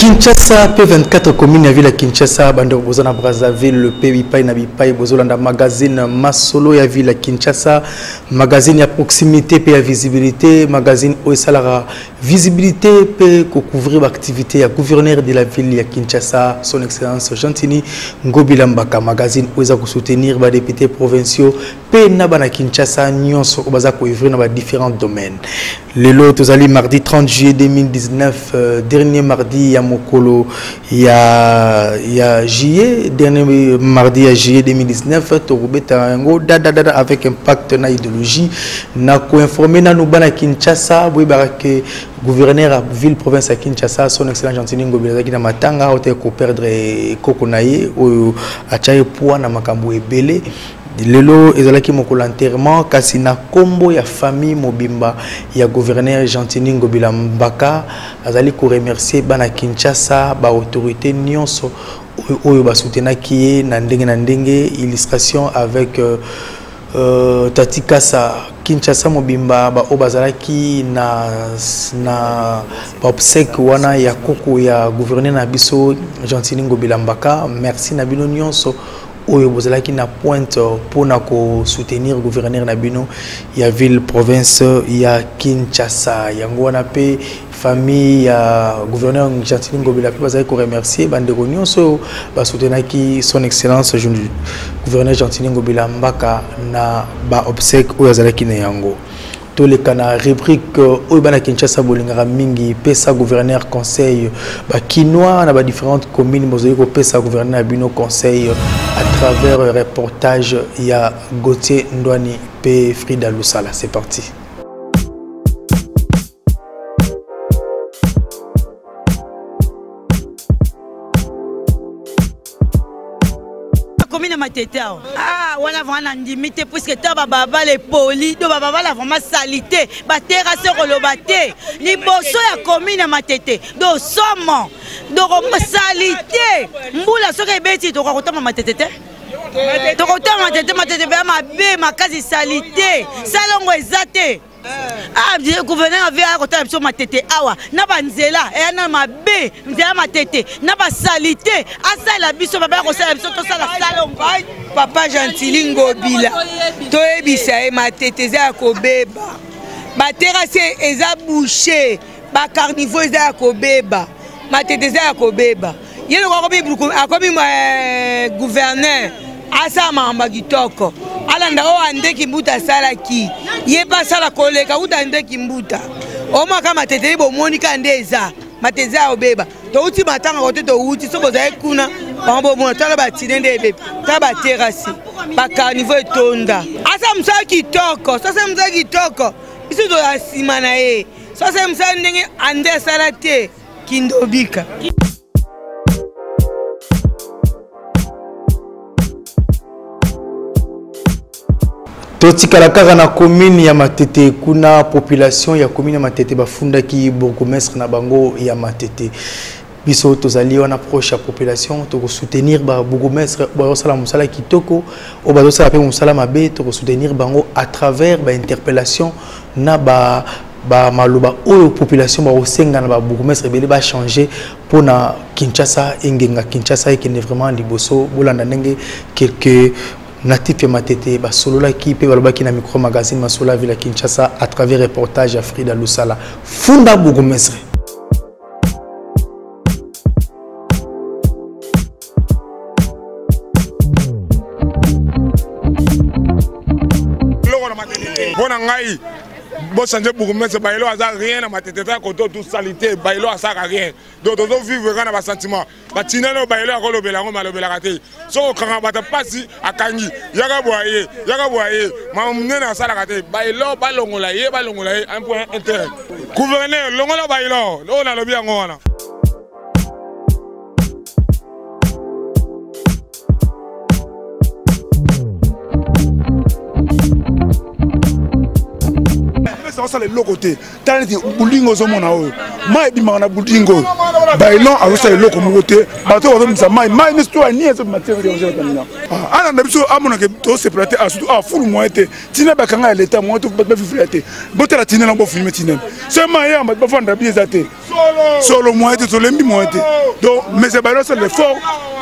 Kinshasa, P24 commune ya ville Kinshasa, bando bozana Brazzaville, le P8 na bipai bozolanda magazine Masolo ya ville Kinshasa, magazine à proximité et à visibilité, magazine oesalara visibilité peut couvrir l'activité à gouverneur de la ville ya Kinshasa, son excellence Gentini Ngobila Mbaka, magazine oeza soutenir ba députés provinciaux pe na bana Kinshasa nyonso obaza ko ouvrir na différents domaines. Le lot tozali mardi 30 juillet 2019, dernier mardi ya mokolo ya juillet, dernier mardi ya juillet 2019 torubeta yango dada avec impact na idéologie na ko informer na nubana Kinshasa boy barake gouverneur à ville province à Kinshasa son excellent Gentini Ngobila ki na matanga ote ko perdre kokonaye o achaye poa na makambo ebele. Lelo ezalaki mokolo enterrement kasi na kombo ya famille mobimba ya gouverneur Gentini Ngobila Mbaka azali ko remercier bana Kinshasa ba autorité nyonso oyo ba soutenaki na ndenge illustration avec Tati Kasa Kinshasa mobimba ba obazalaki na obsèque wana ya koko ya gouverneur na biso Gentini Ngobila Mbaka. Merci na bino nyonso oyo bozalaki na pointe pour na ko soutenir gouverneur na bino ya ville province ya Kinshasa. Yango wana pe famille ya gouverneur Gentini Ngobila pe bazali ko remercier bandeko nyonso ba soutenaki son excellence gouverneur Gentini Ngobila Mbaka na ba obsèque oyo azalaki na yango. Tous les canards rubrique Oibana Kinshasa Bolingara Mingi pesa gouverneur conseil ba quinoa na ba différentes communes mosaïque pesa gouverneur bino conseil à travers un reportage ya Gauthier Ndwani pe Frida Lusala. C'est parti. Ah, on a vraiment limité puisque tu as les polis, tu as vraiment salité, terrasse relobate, ni bosso ya commune à matete, do somme, do salité, mboula soke beti to kota matete. To kota matete ma case salité, salongo ezate. Ah, le gouverneur avait à côté de ma tête. Awa, n'a pas nzela, et n'a ma bé, nzela ma tête, n'a pas salité. Ah, ça la biso, papa, on s'est la salon. Papa Gentini Ngobila, toi, ebisa, ma tête, eza kobeba. Ma terrasse, eza bouché. Ma carnivore, eza kobeba. Ma tête, eza kobeba. Yé le comme gouverneur, asa mamba kitoko. Alanda o ande kimbuta sala ki ye ba sala koleka uta ande kimbuta o maka matete bo monika ndeza mateza obeba to uti matanga kote to uti so boza ekuna bambo mo tala ba tinende ebe ta ba terrasse ba carnivore tonda asa msa kitoko sasa msa kitoko isu do asima na ye sasa msa ndenge ande sala te kindobika. Toti kalakara na commune ya Matete kuna population ya commune ya Matete bafunda ki bourgmestre na bango ya Matete biso tozali wana proche ya population to soutenir ba bourgmestre ba sala musala kitoko o ba sala pe musala mabe to soutenir bango à travers ba interpellation na ba maloba oyo population ba osenga na ba bourgmestre bele ba changer pour na Kinshasa engenga Kinshasa ekene vraiment liboso bolanda ndenge quelques natif ya Matete ba solola ki pe balobaki na micro magazine Masola ville Kinshasa à travers reportage à Frida Lusala funda bourgmestre. Bona ngai bo changer bourgmestre ba elo aza rien na Matete ta ko tout salité ba elo aza rien donc on vivre kana ba sentiment ba tinelo ba elo akolobela ngo malobela kate so kanga bata pasi akangi yaka boye mamne na sala kate ba elo ba longola ye un point inter gouverneur longola ba elo lo na lobi ngo wana. Ça les locotés, tant que boulingo zomona o, mai bimana boulingo, bailon a aussi les locaux mogoté, bateau comme ça, mai n'est pas ni ce matière de l'engin. Ah, on a besoin à mon que tout se prête à surtout à full moité, tina bakanga l'état moi tout pas faire frété, botte la tina n'en pas filmer tina. C'est mai on va pas vendre bien zaté. solo moyen te solembi moyen te donc mais c'est pas seul l'effort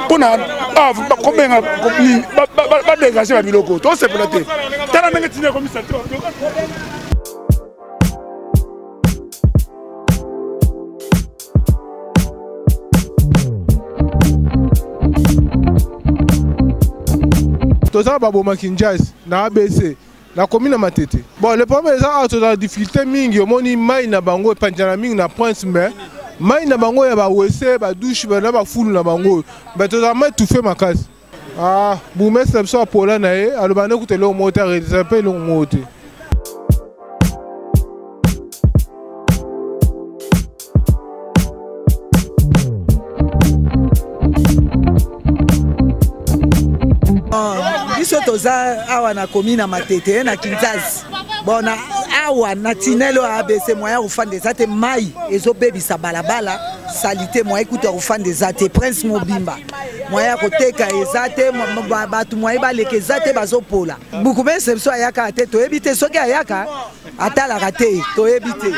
pour na combien ba dégager ba biloko to c'est pour te tala ndenge tine comme ça toza baboma Kinshasa na ABC na commune Matete. Bon, le problème est que la difficulté mingi omoni mai na bango panjana mingi na Prince mais mai na bango ya ba wese ba douche ba na ba fulu na bango. Mais toza mai tout fait makasi. Ah, boumestre so apola na ye alobane kutelo moteur et ça peut le moté. biso toza awa na commune Matete na Kinshasa bona awa na tinelo ABC moya ufande zate mai ezobebisa balabala salite moya ekuta ufande zate Prince Mobimba moya koteka ezate batu moya baleke zate bazopola bukumese biso ayaka te to ebite soki ayaka atala te to ebite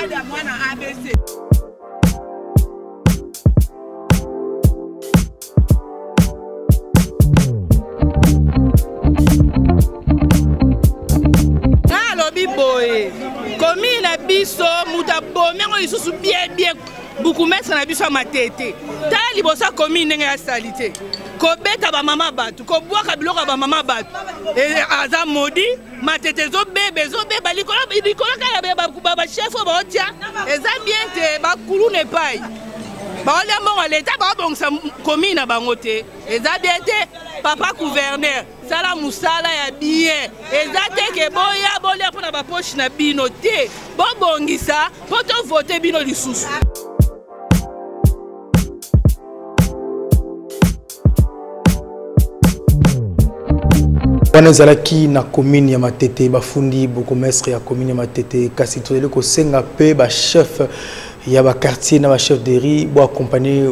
Commune na biso muta bomengo isusu bien beaucoup mettre na biso Matete ta liboso commune ndenge ya salite ko beta ba mama batu ko bwaka biloko ba mama batu aza modi Matete zo bebe likolo kala ba chef ba otia eza bien te ba kulu ne pai ba ole mbongo leta ba bongsa commune na bango te eza bien te papa gouverneur sala musala ya bien ezate ke boya bolia pona ba poche na bino te bobongisa poto voter bino lisusu wana ezalaki na commune ya Matete bafundi bourgmestre ya commune ya Matete kasi tozeli kosenga pe ba chef ya ba quartier na ba chef de riz bo accompagner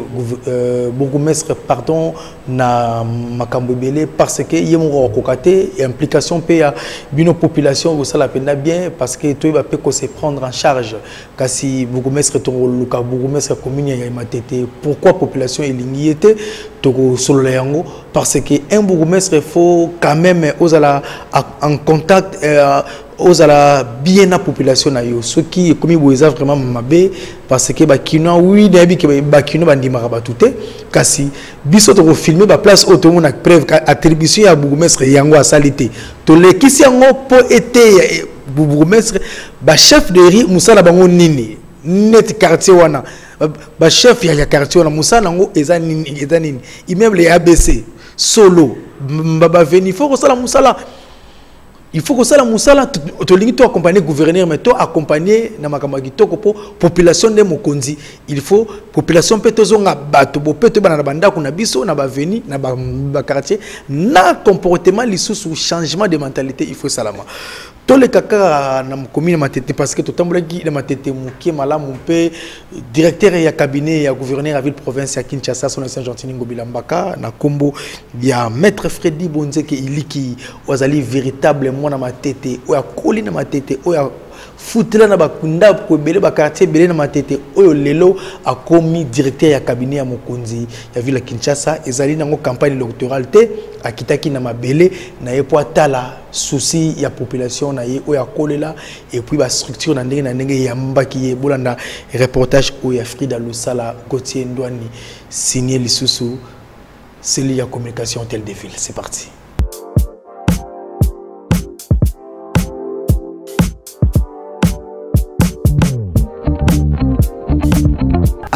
bourgmestre pardon na makambo belé parce que yemo kokate implication pe ya bino population ça la peine bien parce que toi ba pe ko se prendre en charge kasi bourgmestre to luka bourgmestre commune ya Matete pourquoi population elingi était to solo yango parce que un bourgmestre faut quand même en contact osala bien la population na yo ceux qui comme boza vraiment mabe parce que ba kino oui debi ke ba kino bandimaka batute kasi biso to filmer ba place auto mona preuve attribution ya bourgmestre yango a salité to le kisi yango po été bourgmestre ba chef de riz musala bango nini net quartier wana ba chef ya quartier wana musala ngo eza nini immeuble ya ABC solo baba veni faut que ça la musala il faut que ça la musala to lingi to accompagner gouverneur mais to accompagner na makambo kitoko po population de mokonzi il faut population peut tozonga bato bo peut bana banda kuna biso na ba veni na ba quartier na comportement lisusu changement de mentalité il faut salama tous les kaka na commune Matete parce que totambola gi na Matete mukie malamu pe directeur ya cabinet ya gouverneur à ville province ya Kinshasa son ancien Gentini Ngobila Mbaka na kombo ya maître Freddy Bonzeke iliki wazali véritablement na Matete oya koli na Matete oya futela na bakunda ko belé ba quartier belé na Matete oyo lelo akomi directeur ya cabinet ya mokonzi ya ville Kinshasa ezali nango campagne électorale te akitaki na mabele na yepo atala souci ya population na ye oya kolela et puis ba structure na ndenge ya mbaki ye bolanda reportage oya Frida Lusala Gauthier Ndwani signé lisusu c'est lié à communication telle des villes c'est parti.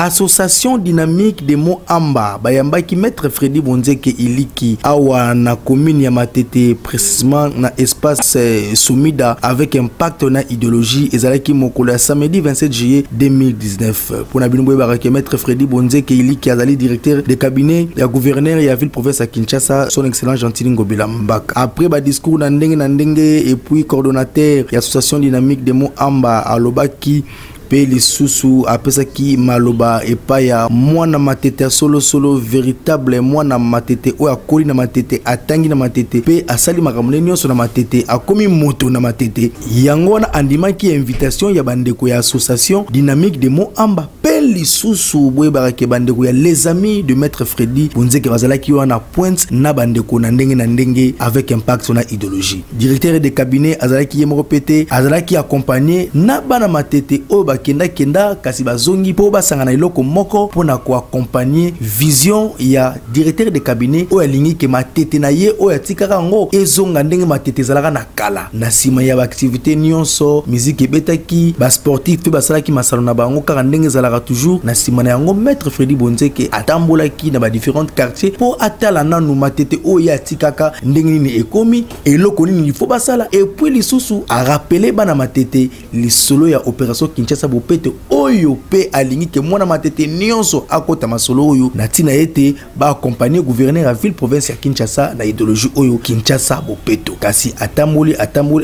Association dynamique de Moamba bayamba qui maître Freddy Bonzeke iliki awa na commune ya Matete précisément na espace Soumida avec impact na idéologie ezalaki mokolo samedi 27 juillet 2019 pour na binoué baraki maître Freddy Bonzeke iliki azali directeur de cabinet ya gouverneur ya ville province à Kinshasa son excellent Gentili Ngobila Mbaka après ba discours na ndenge et puis coordonnateur ya association dynamique de Moamba alobaki pe lisusu apesaki maloba epaya mwana matete solo véritable mwana matete o akoli na matete atangi na matete pe asali makambo nyonso na matete akomi moto na matete yango wana andimaki invitation ya bandeko ya association dynamique de Moamba pe lisusu boye barake bandeko ya les amis de maître Freddy Bonzeke bazalaki wana pointe na bandeko na ndenge avec impact sur la idéologie directeur de cabinet azalaki yemoko pete azalaki accompagné na bana matete o bakenda kasi bazongi po basangana iloko moko pona ko accompagner vision ya directeur de cabinet o alingi ke matete na ye o yatikaka ngo ezonga ndenge matete zalaka na kala na sima ya activité nyonso musique ebetaki ba sportif pe basalaki masalo na bango kaka ndenge zalaka toujours na sima na yango maître Freddy Bonzeke atambolaki na ba différents quartiers po atala nanu matete o yatikaka ndenge nini ekomi eloko nini il faut basala et puis lisusu a rappeler bana matete lisolo ya opération Kinshasa bopete oyo pe alingi ke mwana matete nyonso akota masolo oyo na tina ete ba accompagner gouverneur à ville province ya Kinshasa na idéologie oyo Kinshasa bopeto kasi atamboli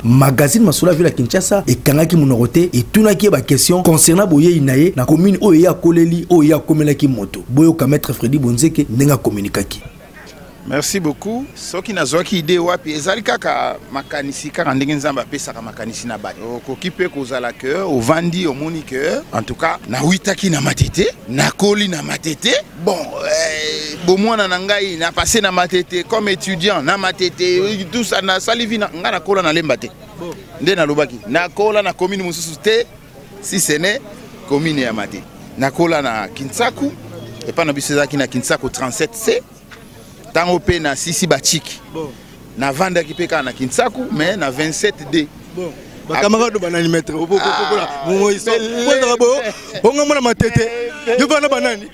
magazine masolo ville ya Kinshasa ekangaki monorote etunaki ba question concernant boye inaye na commune oyo ya koleli oyo ya komelaki moto boyo ka maître Freddy Bonzeke ndenga communiquaki. Merci beaucoup. Ce qui n'a pas idée wapi ezali kaka makanisi kaka ndenge nzamba pesa ka makanisi na bati. Okipe kozala cœur, au vandi au moniqueur. En tout cas, na witaki na matete, na koli na matete. Bon, bon mwana na ngai na passé na matete comme étudiant na matete tout ça na salivi na ngana kola na lembate. Nde na lobaki. Na kola na commune mususu te si ce n'est commune ya matete. Na kola na Kinsaku et pas na bisezaki na Kinsaku 37C. Tango pe na sisi bachiki na vanda ki pe na Kinsaku mais na 27D bon ba camarade banani maître mo iso ko bo bonga mona matete yo bana banani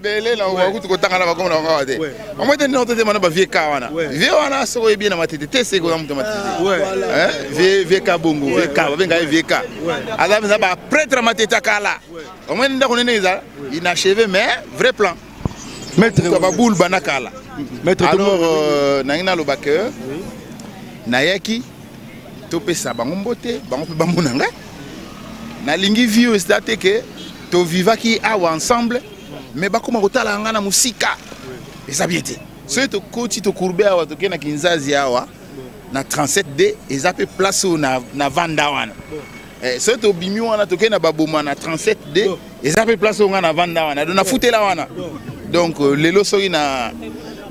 bele la wa kutu ko tangana ba komona ngwa te o mo te no te mana ba vie ka wana vie wana so e bien na matete te se ko na matete vie ka bongo vie ka ba benga vie ka ala ba prêtre matete kala o mo nda ko ne za inachevé mais vrai plan maître baboul banakala maître alors nangina lo backer nayaki to pesa bango mbote bango pe bamonanga na lingi vio estate que to vivaki awa ensemble mais bakoma kotala ngana musika eza biete so to koti to courbe awa to kena Kinzazi awa na 37D eza pe place na vanda wana so to bimi wana to kena baboma na 37D eza pe place ngana vanda wana do na futela wana. Donc les lots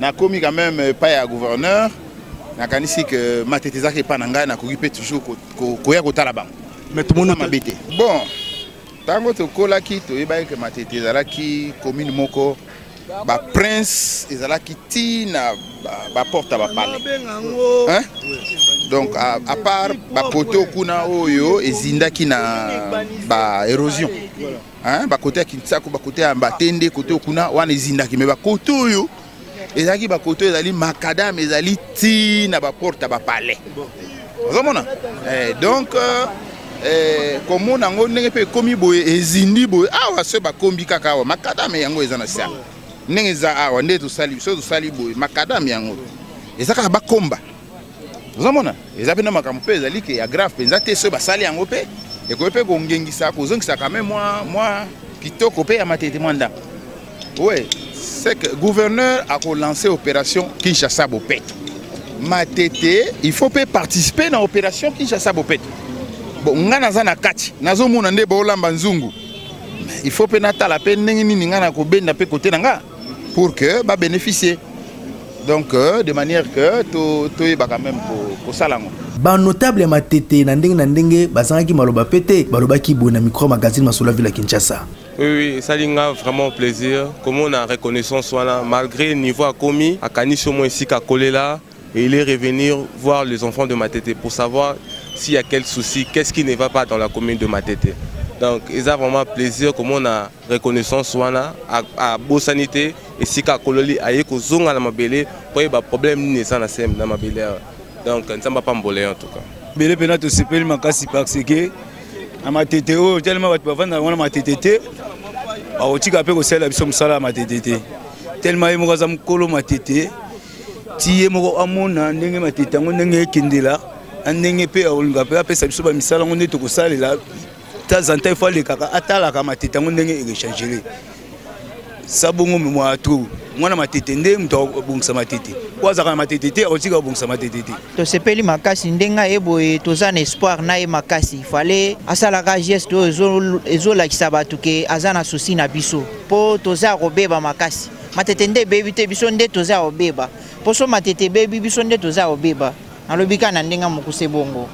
na commis quand même pas à gouverneur na kanisi que mateteza ke pananga na kokipe toujours ko ya kotala bango mais tout le monde mabete bon tango to kolaki to yeba ke mateteza la ki commune moko ba prince ezala ki ti na ba porte ba palais hein donc à part ba poto kuna oyo ezindaki na ba érosion hein ba côté Kinsaku ba côté Mbatende côté kuna wana ezindaki mais ba côté oyo ezaki ba côté ezali makadam ezali ti na ba porte ba palaisozomona donc comme on a ngone pe komi boye ezindi boye awa se ba kombi kaka awa makadam yango ezana sia ndenge za awa nde to sali boye makadam yango ezaka ba komba ozomona ezape na makambo pe ezali ke ya grave penza te se ba sali yango pe et ko pe ko ngengisa ko zongisa quand même moi kitoko pe ya matete mwanda ouais c'est que gouverneur a lancé opération Kinshasa Bopet matete il faut pas participer dans opération Kinshasa Bopet bon ngana za na kati nazo mona nde ba olamba nzungu il faut pe natala pe ndenge nini ngana ko benda pe côté nanga pour que ba bénéficier donc de manière que to yeba quand même ko salango ba notable matete na ndenge bazangaki maloba pete balobaki bona micro magazine masolo ville à Kinshasa. Oui, ça a vraiment plaisir. Comme on a reconnaissance, malgré le niveau à commis, à Kanicho ici qu'à Kolela, et il est revenir voir les enfants de Matete pour savoir s'il y a quel souci, qu'est-ce qui ne va pas dans la commune de Matete. Donc, il a vraiment plaisir, comme on a reconnaissance à Beau Sanité, et si qu'à Kololi, à Yeko à la Mabélé, pour y avoir problème, ni ça n'a dans ma Mabélé. Donc, ça ne va pas m'emboler en tout cas. Bélé Pénat aussi, Pélé Makasi, parce que à Matete, tellement de personnes dans Matete. Aotika pe ko sala biso musala matete tellement yemo za mukolo matete tiye moko amona ndenge matete ngo ndenge kindela andenge pe olinga pe apesa biso ba misala ngo nde tokosalela tazanta fois le kaka atalaka matete ngo ndenge échanger sabongo mwa tout mwana matete nde mto bongisa matete kwaza kana matete te otika bongisa matete te to sepeli makasi ndenga eboye toza na espoir na ye makasi fallait asalaka geste ezola kisabatu ke azana souci na biso po toza robeba makasi matete nde bebi te biso nde toza robeba poso matete bebi biso nde toza robeba alobika na ndenga mokuse bongo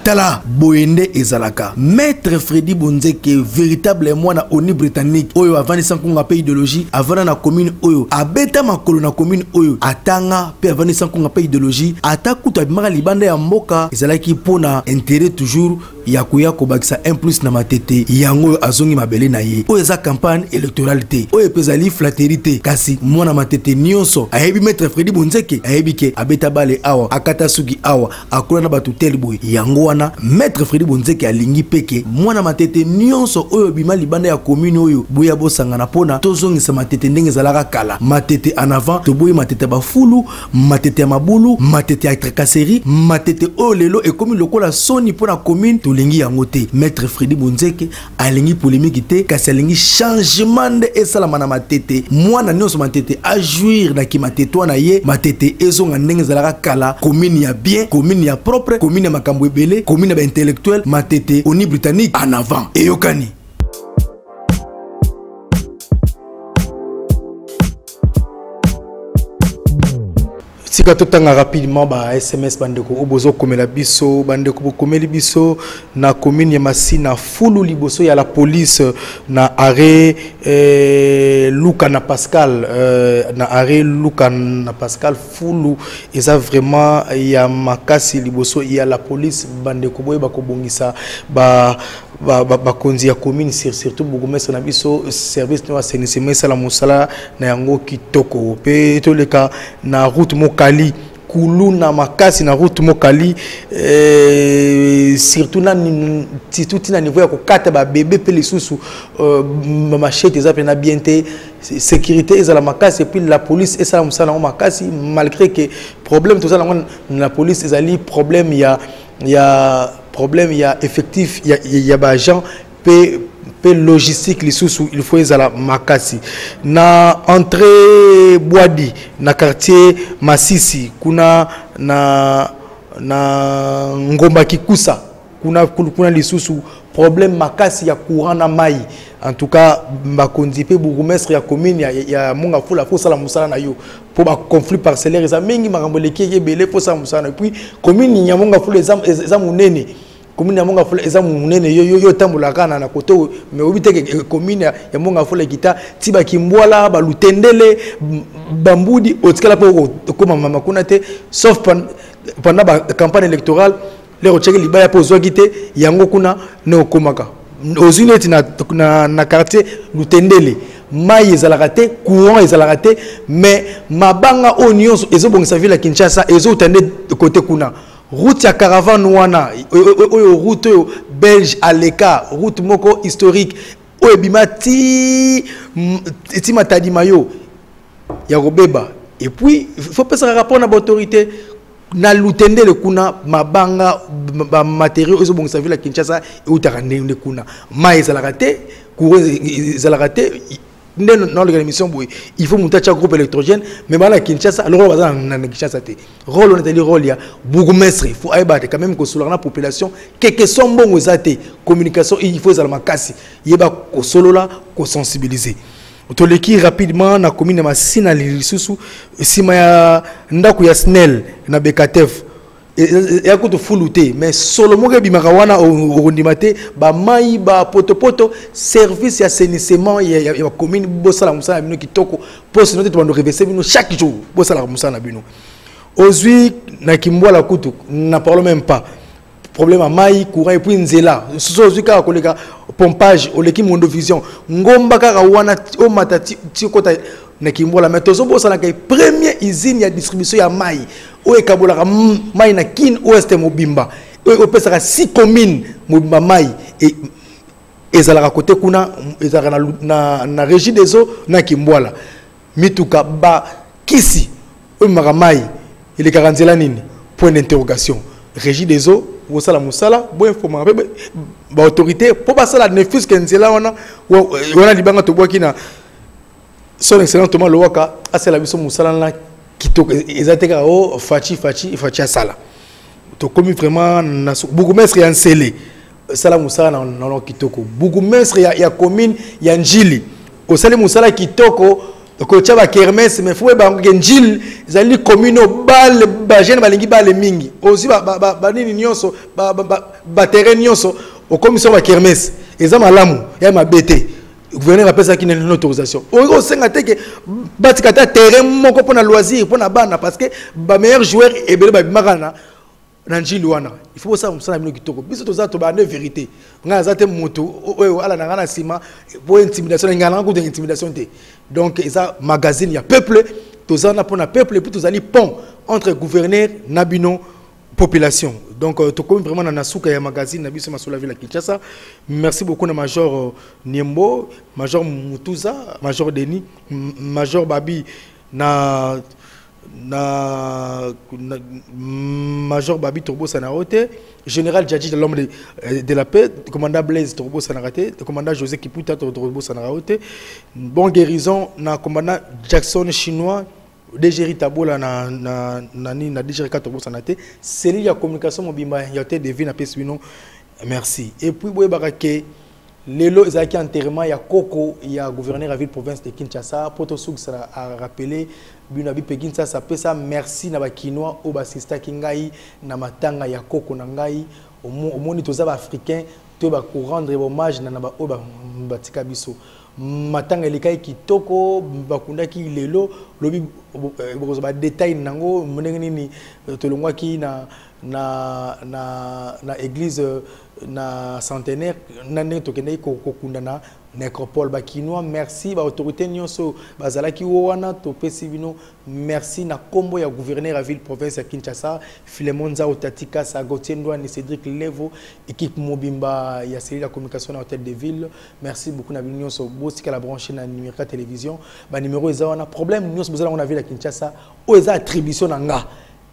Tala Boyende ezalaka Maître Freddy Bonzeke véritable mwana oni britannique oyo avani sankunga pe idéologie avana na commune oyo abeta makolo na commune oyo atanga pe avani sankunga pe idéologie atakuta bimaka libanda ya mboka ezalaki pona intérêt toujours ya koya kobakisa 1+ na matete yango azongi mabele na ye oyo eza campagne électorale te oyo pezali flatterie te kasi mwana matete nyonso ayebi Maître Freddy Bonzeke ayebi ke abeta bale awa akata suki awa akola na batu tel boy yango Maître Freddy Bonzeke alingi peke mwana matete nyonso oyo bima libanda ya commune oyo boya bosangana pona tozongisa matete ndenge zalaka kala matete en avant to boye matete bafulu matete ya mabulu matete ya tracasserie matete oyo lelo ekomi lokola soni pona commune tolingi yango te Maître Freddy Bonzeke alingi polémique te kasi alingi changement de esalama na matete mwana nyonso matete a jouir na ki matete wana ye matete ezonga ndenge zalaka kala commune ya bien commune ya propre commune ya makambo ebele commune intellectuel matete oni britannique en avant et yokani sika totanga rapidement ba SMS bandeko obozo komela biso bandeko bokomeli biso na commune ya Masina fulu liboso ya la police na arrêt Luka na Pascal na arrêt Luka na Pascal fulu eza vraiment ya makasi liboso ya la police bandeko boye bakobongisa ba konzi ya commune surtout bogomesa na biso service no assainissement sala musala na yango kitoko pe toleka na route Mokali kuluna makasi na route Mokali surtout na tout na niveau ya kokata ba bébé pe lisusu machete za pe na bienté sécurité ezala makasi et puis la police esala musala makasi malgré que problème tout ça la police ezali problème problème il y a effectif il y a agent pe logistique les sous il faut ezala makasi na entrée Boadi na quartier Masisi kuna na Ngomba Kikusa kuna lisusu problème makasi ya courant na mai en tout cas bakondi pe bourgmestre ya commune ya Monga Fula faut sala musala na yo pour ba conflit parcellaire za mingi makambo leki ebele faut sala musala et puis commune ya Monga Fula eza munene commune ya Monga Fula eza munene yo tambulaka na koto mais obite commune ya Monga Fula kita tiba kimbwala ba lutendele bambudi otikala po koma mama kuna te sauf pendant la campagne électorale les recherches libaya po zwagite yango kuna ne komaka aux unités na quartier lutendele mai ezalaka te courant ezalaka te mais mabanga onion ezobongisa ville ya Kinshasa ezotande côté kuna route ya caravane wana oyo route belge aleka route moko historique oyo bimati matadi mayo ya robeba et puis il faut passer un rapport na autorité na lutendele kuna mabanga ba matériaux ezo bongisa ville ya Kinshasa et utarande kuna mai ezalaka te courant ezalaka te dans l'organisation il faut monter un groupe électrogène mais voilà Kinshasa le rôle na Kinshasa te rôle on est rôle ya bourgmestre il faut aider quand même que sur la population quelque sont bon aux athées communication il faut za makasi yeba ko solo la ko sensibiliser toleki rapidement na commune Masina lisusu sima ya ndako ya SNEL na Bekatef ya ko to fuluté mais solo mo ke bimaka wana orondimate ba mai ba poto service ya assainissement ya commune bosala musala bino kitoko poste note to bando reverser bino chaque jour bosala musala bino ozui na kimbwala kutu na parle même pas problème à mai courant et puis nzela sozo ka koleka pompage oleki mondo vision ngomba kaka wana o matati tikota na kimbola mais tozo bosala ka première usine ya distribution ya mai o ekabola mai na kin ouest mobimba o pesaka 6 communes mobimba mai et ezalaka côté kuna ezalaka na régie des eaux na kimbola mituka ba kisi o maka mai ile karanzela nini point d'interrogation régie des eaux bosala musala bo informer ba autorité pour passer la nefus kenzela wana libanga to boki na son excellent Thomas Lowaka asala biso musala na kitoko ezateka o fachi asala to komi vraiment na bourgmestre ya Nsele sala musala na kitoko bourgmestre ya commune ya Njili o sala musala kitoko ko tchaba kermesse mais faut ba Njili zali commune bal ba jeune balingi bal mingi aussi ba nini nyonso ba terrain nyonso au commission ba kermesse ezama lamu ya mabete gouverneur appelle ça qui n'est une autorisation o senga teke batikata terrain moko pona loisir pona bana parce que ba meilleur joueur et bele ba makana Njili wana il faut ça musala bino kitoko biso to za to ba ne vérité nga za te moto ala na ngana sima pour intimidation ngana ko de intimidation te donc ça magazine ya peuple to za na pona peuple et puis to za li pont entre gouverneur nabino population donc to comme vraiment na nasuka ya magazine na biso masolo ville Kinshasa. Merci beaucoup na major Niembo, major Mutuza, major Denis, major Babi major Babi Turbo Sanarote, général Djadji de l'homme de la paix, commandant Blaise Turbo Sanarate, commandant José Kiputa Turbo Sanaraote, bon guérison na commandant Jackson chinois DG Tabola na DG Turbo Sanate, c'est la communication mobile ya te devine na pesino. Merci. Et puis boye barake lelo ezaki enterrement ya Koko ya gouverneur à ville province de Kinshasa poto souk ça a rappelé bino bi Kinshasa ça pesa merci na ba kinois o ba sista kingai na matanga ya Koko na ngai au moni toza ba africain to ba ko rendre hommage na ba o ba batika biso matanga elikai kitoko bakundaki lelo lobi ba détail nango monengeni ni tolongwa ki na église na centenaire nane tokende ko kundana nécropole bakinois. Merci ba autorité nyonso bazalaki wana to pesi bino merci na kombo ya gouverneur à ville province ya Kinshasa Philemon Za Otatika sa Gauthier Ndouane Cédric Levo équipe mobimba ya cellule la communication à tête de ville. Merci beaucoup na bino nyonso bosika la brancher na numéro télévision ba numéro eza wana problème nyonso bozala on a vu la Kinshasa o eza attribution na nga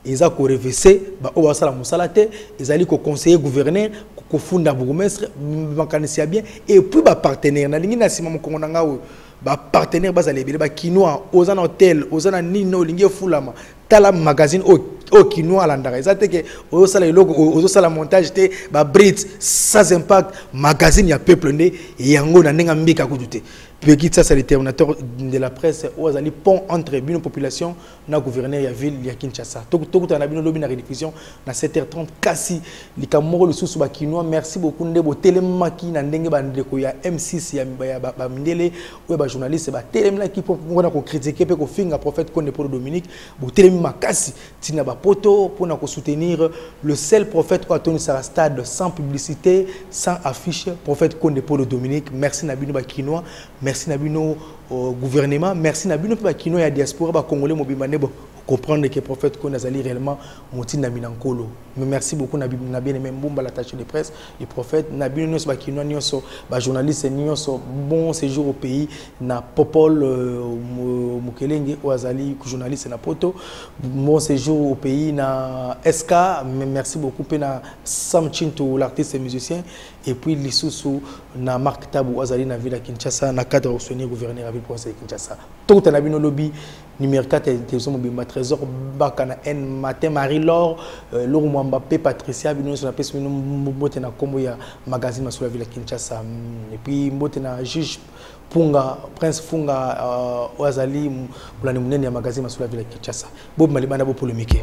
eza ko reverser ba o basala musala te ezali ko conseiller gouverneur ko funda bourgmestre makanisi bien et puis ba partenaire na lingi na sima mokongo na nga o ba partenaire bazali ebele ba kinois ozana hotel ozana nino lingi fulama tala magazine o kinois landaka eza te ke ozosala eloko ozosala montage te ba Brits sans impact magazine ya peuple nde yango na ndenga mbika kudute Peki ça c'est le terminateur de la presse ou azali pont entre une population na gouverneur ya ville ya Kinshasa. Tout na bino lobi na rediffusion na 7h30 kasi likamoko le sous ba kinois. Merci beaucoup ndebo telemaki na ndenge ba ndeko ya M6 ya ba mindele ou ba journaliste ba telemla ki pour ko critiquer pe ko finga prophète Konde Paul Dominique bo telemi makasi tina ba poto pour na ko soutenir le seul prophète qui a tenu sa stade sans publicité sans affiche prophète Konde Paul Dominique. Merci na bino ba kinois. Merci Nabino au gouvernement, merci Nabino pour kino ya diaspora ba congolais mobimane comprendre que le prophète Konazali réellement moti na minankolo. Mais merci beaucoup na bien aimé Mbumba l'attaché de presse, le prophète Nabino nyos ba kino nyos ba journaliste nyos bon séjour au pays na Popol Mukelenge ou Azali journaliste na poto bon séjour au pays na SK. Merci beaucoup na Sam Chinto l'artiste et musicien et puis Lisusu na Marc Tabou Azali na ville à Kinshasa na cadre au soigner gouverneur à ville province de Kinshasa. Tout na bino lobby numéro 4 télévision mobile trésor bakana en matin Marie-Laure Laure Mbappé Patricia bino sur la peste bino mbote na kombo ya magazine masolo la ville à Kinshasa et puis mbote na juge Punga Prince Funga Oazali mulani munene ya magazine masolo la ville à Kinshasa Bob Malibana bo polémique.